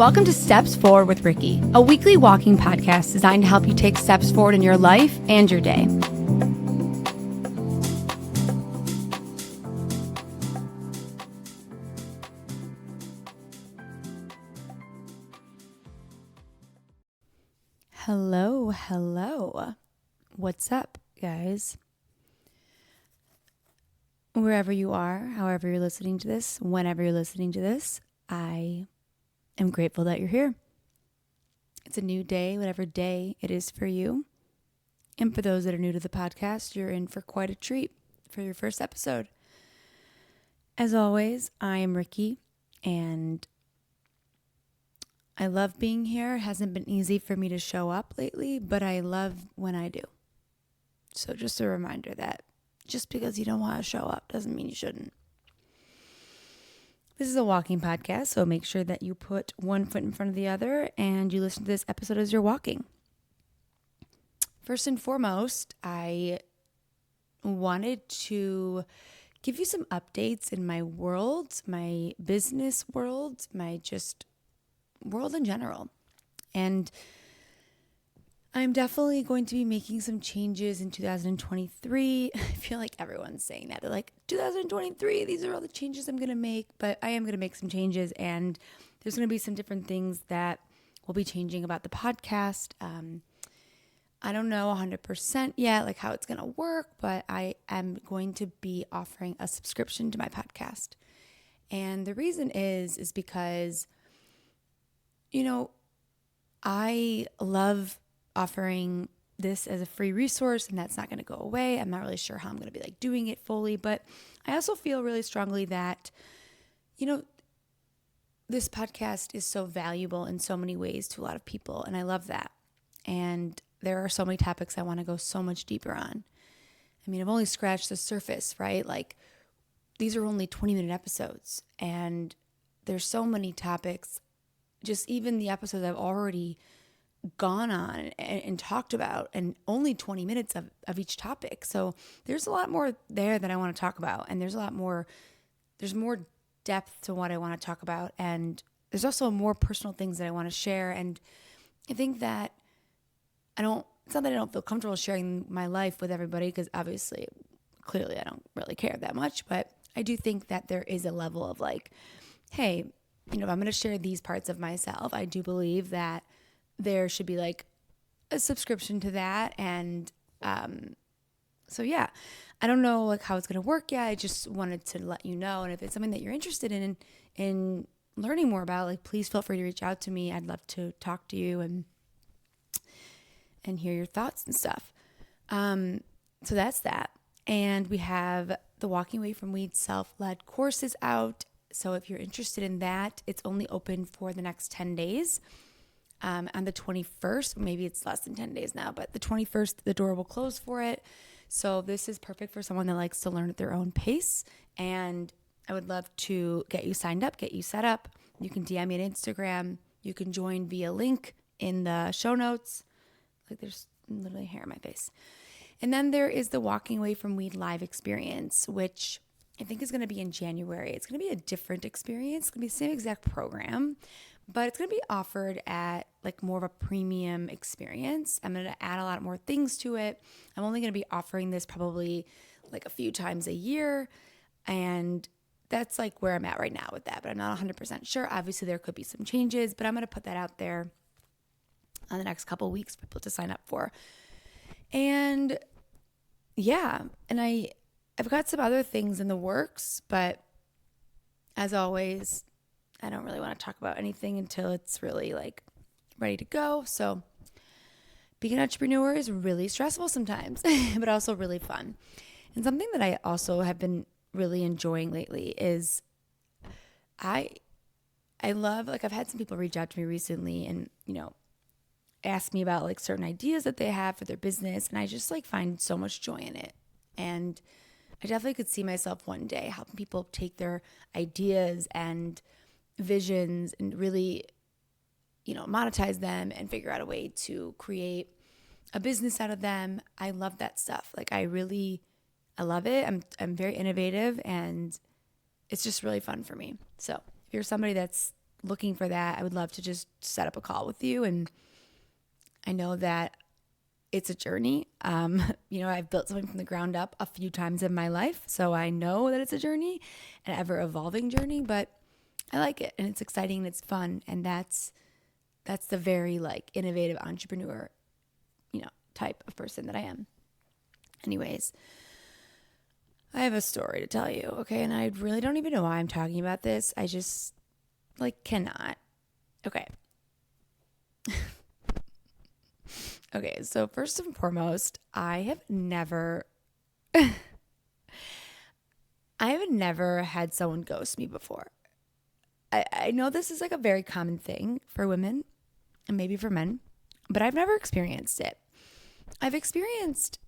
Welcome to Steps Forward with Ricki, a weekly walking podcast designed to help you take steps forward in your life and your day. Hello. What's up, guys? Wherever you are, however you're listening to this, whenever you're listening to this, I am grateful that you're here. It's a new day, whatever day it is for you. And for those that are new to the podcast, you're in for quite a treat for your first episode. As always, I am Ricki, and I love being here. It hasn't been easy for me to show up lately, but I love when I do. So just a reminder that just because you don't want to show up doesn't mean you shouldn't. This is a walking podcast, so make sure that you put one foot in front of the other and you listen to this episode as you're walking. First and foremost, I wanted to give you some updates in my world, my business world, my just world in general. And I'm definitely going to be making some changes in 2023. I feel like everyone's saying that. They're like, 2023, these are all the changes I'm going to make. But I am going to make some changes, and there's going to be some different things that will be changing about the podcast. I don't know 100% yet, like how it's going to work, but I am going to be offering a subscription to my podcast. And the reason is because, I love offering this as a free resource, and that's not going to go away. I'm not really sure how I'm going to be doing it fully, but I also feel really strongly that, this podcast is so valuable in so many ways to a lot of people, and I love that. And there are so many topics I want to go so much deeper on. I mean, I've only scratched the surface, right? These are only 20-minute episodes, and there's so many topics, just even the episodes I've already gone on and talked about, and only 20 minutes of each topic. So there's a lot more there that I want to talk about, and there's more depth to what I want to talk about, and there's also more personal things that I want to share. And I think that it's not that I don't feel comfortable sharing my life with everybody, because clearly I don't really care that much, but I do think that there is a level of hey, if I'm going to share these parts of myself, I do believe that there should be a subscription to that. And so yeah, I don't know how it's going to work yet. I just wanted to let you know. And if it's something that you're interested in learning more about, please feel free to reach out to me. I'd love to talk to you and hear your thoughts and stuff. So that's that. And we have the Walking Away from Weed self-led courses out. So if you're interested in that, it's only open for the next 10 days. On the 21st, maybe it's less than 10 days now, but the 21st, the door will close for it. So this is perfect for someone that likes to learn at their own pace. And I would love to get you signed up, get you set up. You can DM me on Instagram. You can join via link in the show notes. There's literally hair in my face. And then there is the Walking Away from Weed live experience, which I think is going to be in January. It's going to be a different experience. It's going to be the same exact program, but it's going to be offered at more of a premium experience. I'm going to add a lot more things to it. I'm only going to be offering this probably a few times a year. And that's where I'm at right now with that, but I'm not 100% sure. Obviously there could be some changes, but I'm going to put that out there on the next couple of weeks for people to sign up for. And yeah, and I've got some other things in the works, but as always, I don't really want to talk about anything until it's really ready to go. So being an entrepreneur is really stressful sometimes, but also really fun. And something that I also have been really enjoying lately is I love, I've had some people reach out to me recently and, ask me about certain ideas that they have for their business. And I just find so much joy in it. And I definitely could see myself one day helping people take their ideas and visions and really, monetize them and figure out a way to create a business out of them. I love that stuff. I love it. I'm very innovative, and it's just really fun for me. So if you're somebody that's looking for that, I would love to just set up a call with you. And I know that it's a journey. I've built something from the ground up a few times in my life, so I know that it's a journey, an ever evolving journey, but I like it and it's exciting and it's fun. And that's the very like innovative entrepreneur, type of person that I am. Anyways, I have a story to tell you, okay? And I really don't even know why I'm talking about this. I just cannot. Okay. Okay, so first and foremost, I have never had someone ghost me before. I know this is like a very common thing for women and maybe for men, but I've never experienced it. I've experienced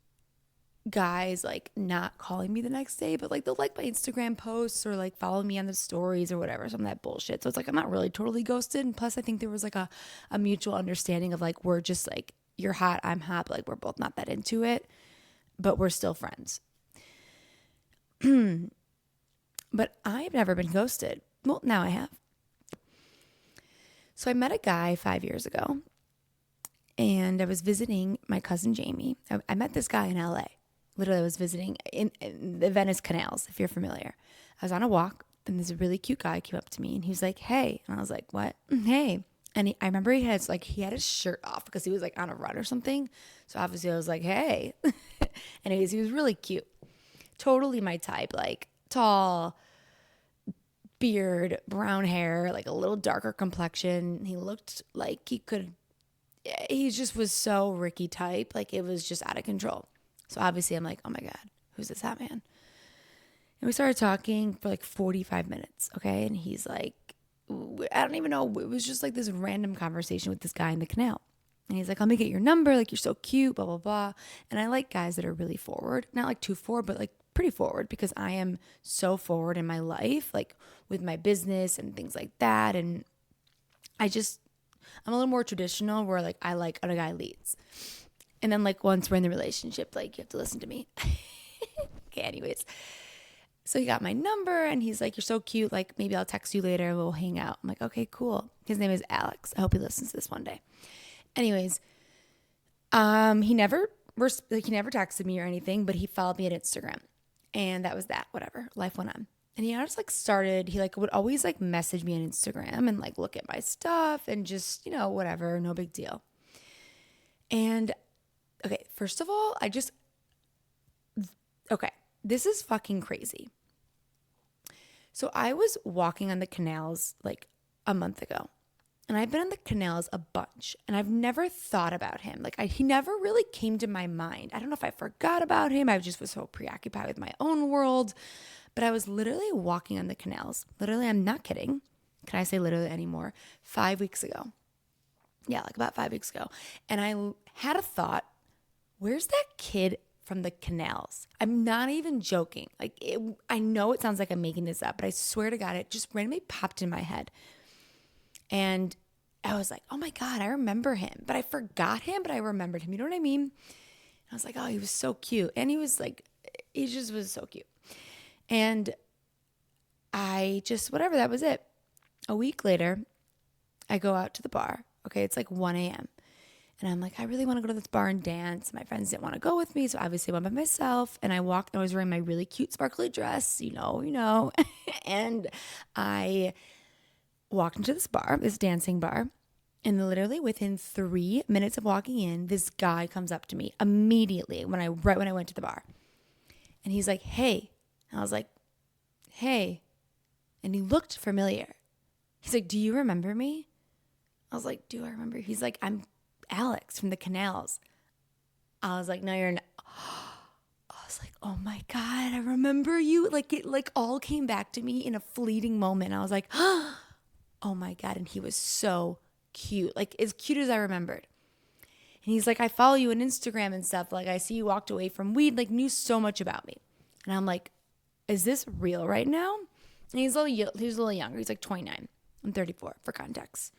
guys like not calling me the next day, but like they'll like my Instagram posts or like follow me on the stories or whatever, some of that bullshit. So it's like I'm not really totally ghosted. And plus I think there was like a mutual understanding of like we're just like, you're hot, I'm hot, but like we're both not that into it, but we're still friends. But I've never been ghosted. Well, now I have. So I met a guy 5 years ago and I was visiting my cousin Jamie. I met this guy in LA. Literally, I was visiting in the Venice canals, if you're familiar. I was on a walk and this really cute guy came up to me and he was like, hey. And I was like, what? Hey. And I remember he had his shirt off because he was like on a run or something. So obviously I was like, hey. Anyways, he was really cute. Totally my type, like tall, beard, brown hair, like a little darker complexion. He looked like he just was so Ricki type. Like it was just out of control. So obviously I'm like, oh my God, who's this hot man? And we started talking for like 45 minutes. Okay. And he's like, I don't even know. It was just like this random conversation with this guy in the canal. And he's like, let me get your number. Like, you're so cute, blah, blah, blah. And I like guys that are really forward. Not like too forward, but like pretty forward because I am so forward in my life, like with my business and things like that. And I'm a little more traditional where like I like when a guy leads. And then like once we're in the relationship, like you have to listen to me. Okay, anyways. So he got my number and he's like, you're so cute. Like maybe I'll text you later and we'll hang out. I'm like, okay, cool. His name is Alex. I hope he listens to this one day. Anyways, he never texted me or anything, but he followed me on Instagram. And that was that, whatever. Life went on. And he just he would always like message me on Instagram and like look at my stuff and just, whatever, no big deal. And okay, first of all, this is fucking crazy. So I was walking on the canals like a month ago. And I've been on the canals a bunch. And I've never thought about him. Like he never really came to my mind. I don't know if I forgot about him. I just was so preoccupied with my own world. But I was literally walking on the canals. Literally, I'm not kidding. Can I say literally anymore? 5 weeks ago. Yeah, like about 5 weeks ago. And I had a thought, where's that kid from the canals? I'm not even joking. I know it sounds like I'm making this up, but I swear to God, it just randomly popped in my head. And I was like, oh my God, I remember him. But I forgot him, but I remembered him. You know what I mean? And I was like, oh, he was so cute. And he just was so cute. And whatever, that was it. A week later, I go out to the bar. Okay, it's like 1 a.m. And I'm like, I really want to go to this bar and dance. My friends didn't want to go with me, so obviously I went by myself. And I was wearing my really cute sparkly dress, you know. And I walked into this bar, this dancing bar. And literally within 3 minutes of walking in, this guy comes up to me immediately right when I went to the bar. And he's like, hey. And I was like, hey. And he looked familiar. He's like, do you remember me? I was like, do I remember? He's like, I'm Alex from the canals. I was like, no, you're not. I was like, oh my God, I remember you. Like it all came back to me in a fleeting moment. I was like, oh my God. And he was so cute, like as cute as I remembered. And he's like, I follow you on Instagram and stuff. Like I see you walked away from weed, like knew so much about me. And I'm like, is this real right now? And he's a little younger. He's like 29. I'm 34 for context.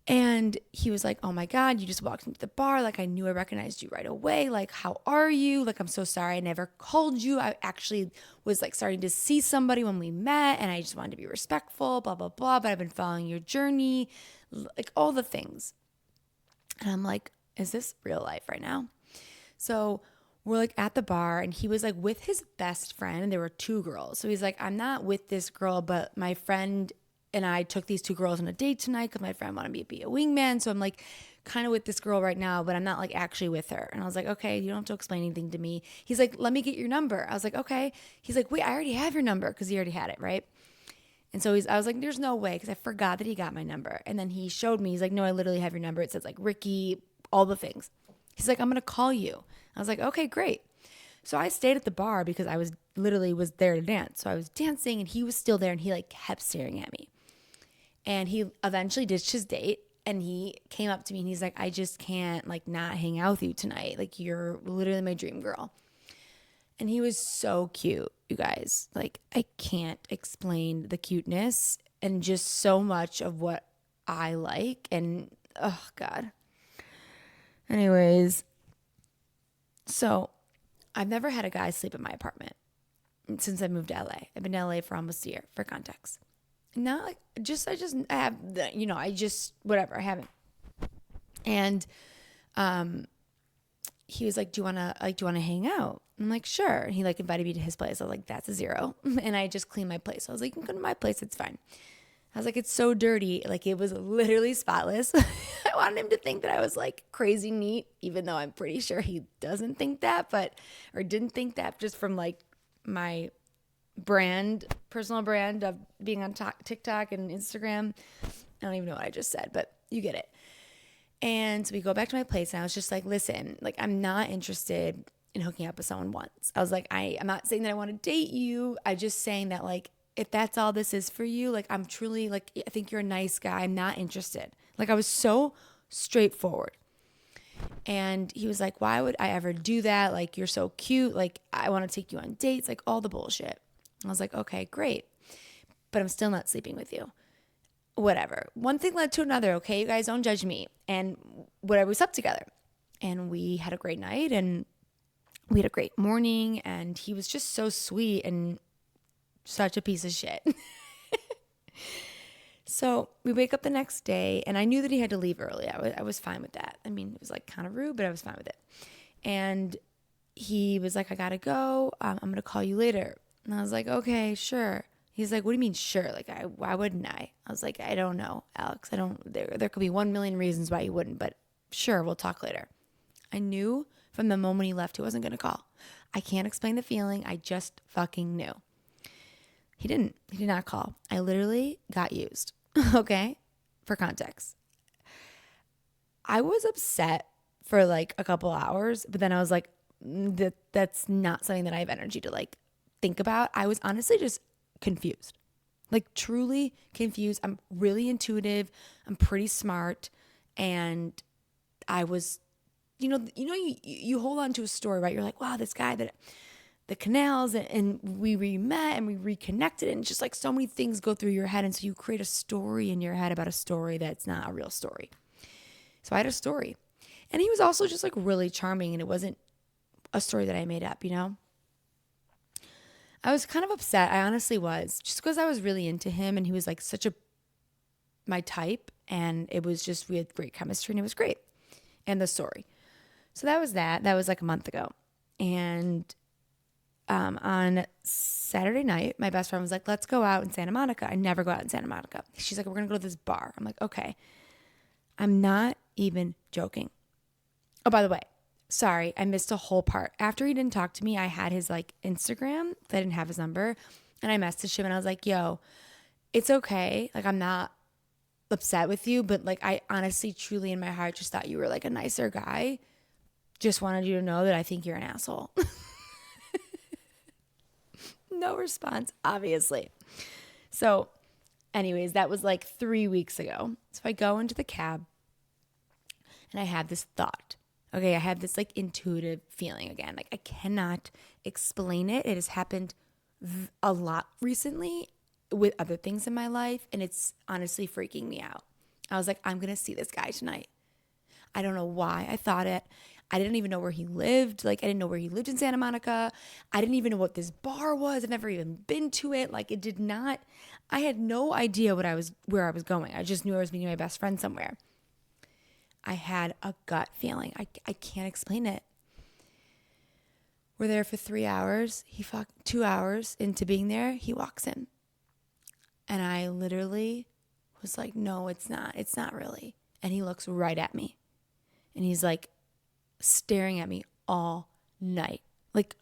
And he was like, oh my God, you just walked into the bar. Like, I knew I recognized you right away. Like, how are you? Like, I'm so sorry I never called you. I actually was like starting to see somebody when we met and I just wanted to be respectful, blah, blah, blah. But I've been following your journey, like all the things. And I'm like, is this real life right now? So we're like at the bar and he was like with his best friend and there were two girls. So he's like, I'm not with this girl, but my friend and I took these two girls on a date tonight because my friend wanted me to be a wingman. So I'm like kind of with this girl right now, but I'm not like actually with her. And I was like, okay, you don't have to explain anything to me. He's like, let me get your number. I was like, okay. He's like, wait, I already have your number because he already had it, right? And so I was like, there's no way because I forgot that he got my number. And then he showed me, he's like, no, I literally have your number. It says like Ricki, all the things. He's like, I'm going to call you. I was like, okay, great. So I stayed at the bar because I was there to dance. So I was dancing and he was still there and he like kept staring at me. And he eventually ditched his date and he came up to me and he's like, I just can't like not hang out with you tonight. Like you're literally my dream girl. And he was so cute, you guys. Like I can't explain the cuteness and just so much of what I like. And oh God. Anyways, so I've never had a guy sleep in my apartment since I moved to LA. I've been to LA for almost a year for context. Not like I have whatever, I haven't. And he was like, do you want to hang out? I'm like, sure. And he like invited me to his place. I was like, that's a zero. And I just cleaned my place. So I was like, you can come to my place. It's fine. I was like, it's so dirty. Like it was literally spotless. I wanted him to think that I was like crazy neat, even though I'm pretty sure he doesn't think that, or didn't think that just from like my personal brand of being on TikTok and Instagram. I don't even know what I just said, but you get it. And so we go back to my place and I was just like, listen, like I'm not interested in hooking up with someone once. I was like, I'm not saying that I want to date you. I'm just saying that like, if that's all this is for you, like I'm truly like, I think you're a nice guy. I'm not interested. Like I was so straightforward. And he was like, why would I ever do that? Like, you're so cute. Like, I want to take you on dates, like all the bullshit. I was like, okay, great. But I'm still not sleeping with you. Whatever. One thing led to another. Okay, you guys don't judge me. And whatever, we slept together and we had a great night and we had a great morning. And he was just so sweet and such a piece of shit. So we wake up the next day and I knew that he had to leave early. I was fine with that. I mean, it was like kind of rude, but I was fine with it. And he was like, I gotta go. I'm going to call you later. And I was like, okay, sure. He's like, what do you mean, sure? Like, why wouldn't I? I was like, I don't know, Alex. There could be 1,000,000 reasons why you wouldn't, but sure, we'll talk later. I knew from the moment he left, he wasn't going to call. I can't explain the feeling. I just fucking knew. He did not call. I literally got used. Okay. For context. I was upset for like a couple hours, but then I was like, that's not something that I have energy to like think about. I was honestly just confused, like truly confused. I'm really intuitive. I'm pretty smart. And I was, you hold on to a story, right? You're like, wow, this guy that the canals and we re-met and we reconnected and just like so many things go through your head. And so you create a story in your head about a story that's not a real story. So I had a story and he was also just like really charming and it wasn't a story that I made up, I was kind of upset. I honestly was, just because I was really into him and he was like my type and it was just, we had great chemistry and it was great. And the story. So that was like a month ago. And on Saturday night, my best friend was like, let's go out in Santa Monica. I never go out in Santa Monica. She's like, we're going to go to this bar. I'm like, okay. I'm not even joking. Oh, by the way, sorry, I missed a whole part. After he didn't talk to me, I had his like Instagram. I didn't have his number. And I messaged him and I was like, yo, it's okay. Like, I'm not upset with you, but like, I honestly, truly in my heart just thought you were like a nicer guy. Just wanted you to know that I think you're an asshole. No response, obviously. So anyways, that was like 3 weeks ago. So I go into the cab and I have this thought. Okay, I have this like intuitive feeling again. Like I cannot explain it. It has happened a lot recently with other things in my life and it's honestly freaking me out. I was like, I'm going to see this guy tonight. I don't know why I thought it. I didn't even know where he lived. Like, I didn't know where he lived in Santa Monica. I didn't even know what this bar was. I've never even been to it. Like, it did not, I had no idea where I was going. I just knew I was meeting my best friend somewhere. I had a gut feeling. I can't explain it. We're there for 3 hours. 2 hours into being there, he walks in. And I literally was like, no, it's not. It's not really. And he looks right at me. And he's like staring at me all night. Like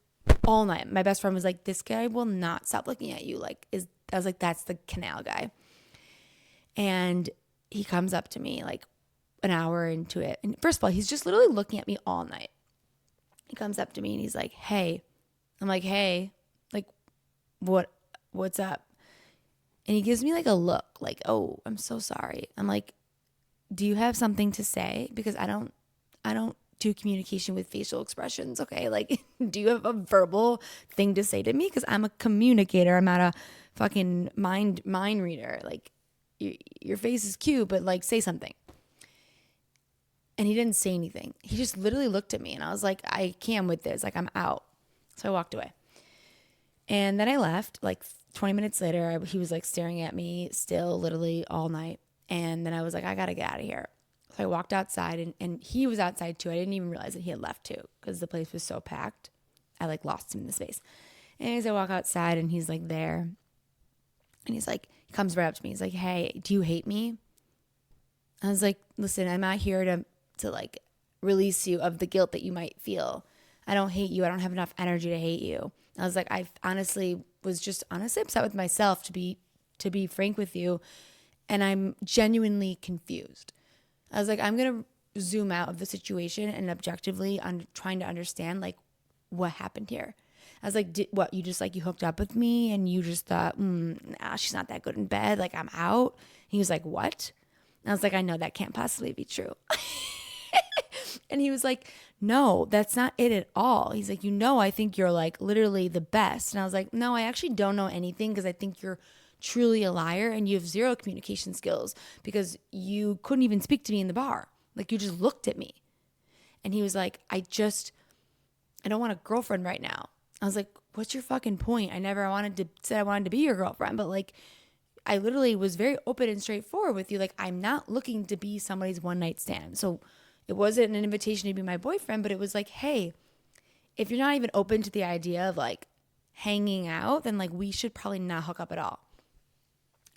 all night. My best friend was like, this guy will not stop looking at you. I was like, that's the canal guy. And he comes up to me like an hour into it. And first of all, he's just literally looking at me all night. He comes up to me and he's like, hey. I'm like, hey, like, what's up? And he gives me like a look like, oh, I'm so sorry. I'm like, do you have something to say? Because I don't do communication with facial expressions. Okay. Like, do you have a verbal thing to say to me? Because I'm a communicator. I'm not a fucking mind reader. Like, your face is cute, but like, say something. And he didn't say anything. He just literally looked at me and I was like, I can't with this. Like, I'm out. So I walked away. And then I left. Like 20 minutes later, he was like staring at me still literally all night. And then I was like, I got to get out of here. So I walked outside and he was outside too. I didn't even realize that he had left too because the place was so packed. I like lost him in the space. And as I walk outside and he's like there and he's like, he comes right up to me. He's like, hey, do you hate me? I was like, listen, I'm not here to like release you of the guilt that you might feel. I don't hate you. I don't have enough energy to hate you. I was like, I honestly was just upset with myself to be frank with you. And I'm genuinely confused. I was like, I'm going to zoom out of the situation and objectively trying to understand like what happened here. I was like, you just like, you hooked up with me and you just thought, nah, she's not that good in bed. Like I'm out. He was like, what? And I was like, I know that can't possibly be true. And he was like, no, that's not it at all. He's like, I think you're like literally the best. And I was like, no, I actually don't know anything because I think you're truly a liar and you have zero communication skills because you couldn't even speak to me in the bar. Like you just looked at me. And he was like, I don't want a girlfriend right now. I was like, what's your fucking point? I wanted to be your girlfriend, but like I literally was very open and straightforward with you. Like I'm not looking to be somebody's one night stand. So it wasn't an invitation to be my boyfriend, but it was like, hey, if you're not even open to the idea of like hanging out, then like we should probably not hook up at all.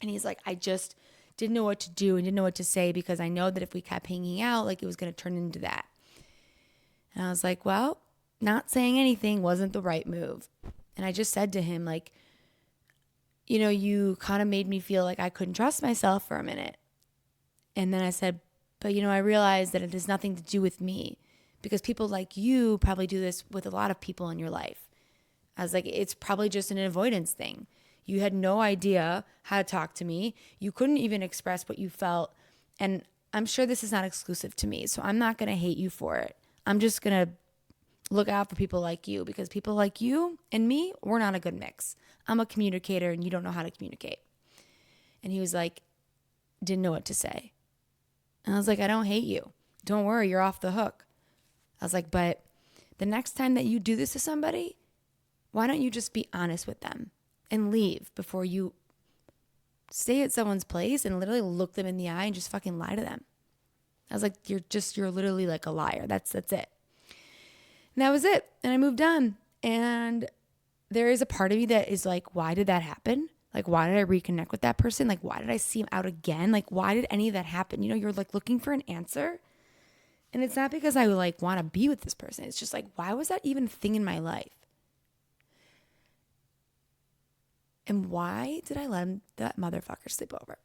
And he's like, I just didn't know what to do and didn't know what to say because I know that if we kept hanging out, like it was going to turn into that. And I was like, well, not saying anything wasn't the right move. And I just said to him, like, you kind of made me feel like I couldn't trust myself for a minute. And then I said, but, I realized that it has nothing to do with me because people like you probably do this with a lot of people in your life. I was like, it's probably just an avoidance thing. You had no idea how to talk to me. You couldn't even express what you felt. And I'm sure this is not exclusive to me, so I'm not going to hate you for it. I'm just going to look out for people like you because people like you and me, we're not a good mix. I'm a communicator and you don't know how to communicate. And he was like, didn't know what to say. And I was like, I don't hate you. Don't worry, you're off the hook. I was like, but the next time that you do this to somebody, why don't you just be honest with them and leave before you stay at someone's place and literally look them in the eye and just fucking lie to them. I was like, you're literally like a liar. That's it. And that was it. And I moved on. And there is a part of me that is like, why did that happen? Like, why did I reconnect with that person? Like, why did I see him out again? Like, why did any of that happen? You're like looking for an answer. And it's not because I like want to be with this person. It's just like, why was that even a thing in my life? And why did I let that motherfucker sleep over?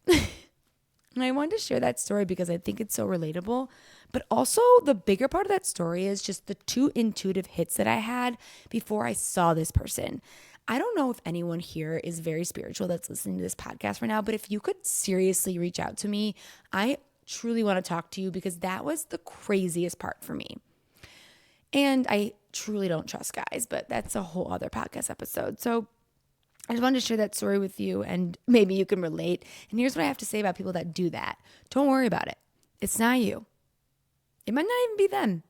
And I wanted to share that story because I think it's so relatable. But also the bigger part of that story is just the 2 intuitive hits that I had before I saw this person. I don't know if anyone here is very spiritual that's listening to this podcast right now, but if you could seriously reach out to me, I truly want to talk to you because that was the craziest part for me. And I truly don't trust guys, but that's a whole other podcast episode. So I just wanted to share that story with you, and maybe you can relate. And here's what I have to say about people that do that. Don't worry about it. It's not you. It might not even be them.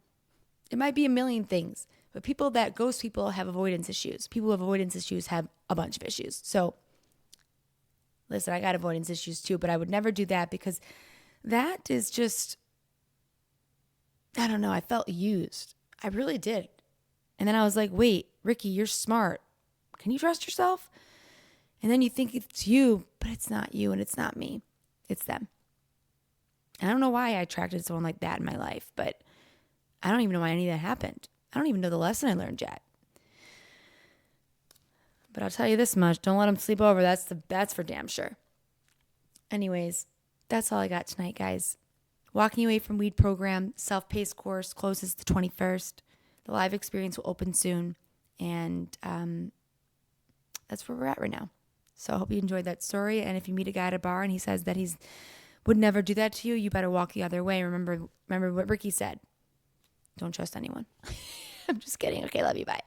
It might be a million things. But people that ghost people have avoidance issues. People with avoidance issues have a bunch of issues. So listen, I got avoidance issues too, but I would never do that because that is just, I don't know, I felt used. I really did. And then I was like, wait, Ricki, you're smart. Can you trust yourself? And then you think it's you, but it's not you and it's not me. It's them. And I don't know why I attracted someone like that in my life, but I don't even know why any of that happened. I don't even know the lesson I learned yet. But I'll tell you this much. Don't let them sleep over. That's for damn sure. Anyways, that's all I got tonight, guys. Walking Away from Weed program, self-paced course closes the 21st. The live experience will open soon. And that's where we're at right now. So I hope you enjoyed that story. And if you meet a guy at a bar and he says that he would never do that to you, you better walk the other way. Remember what Ricki said. Don't trust anyone. I'm just kidding. Okay, love you. Bye.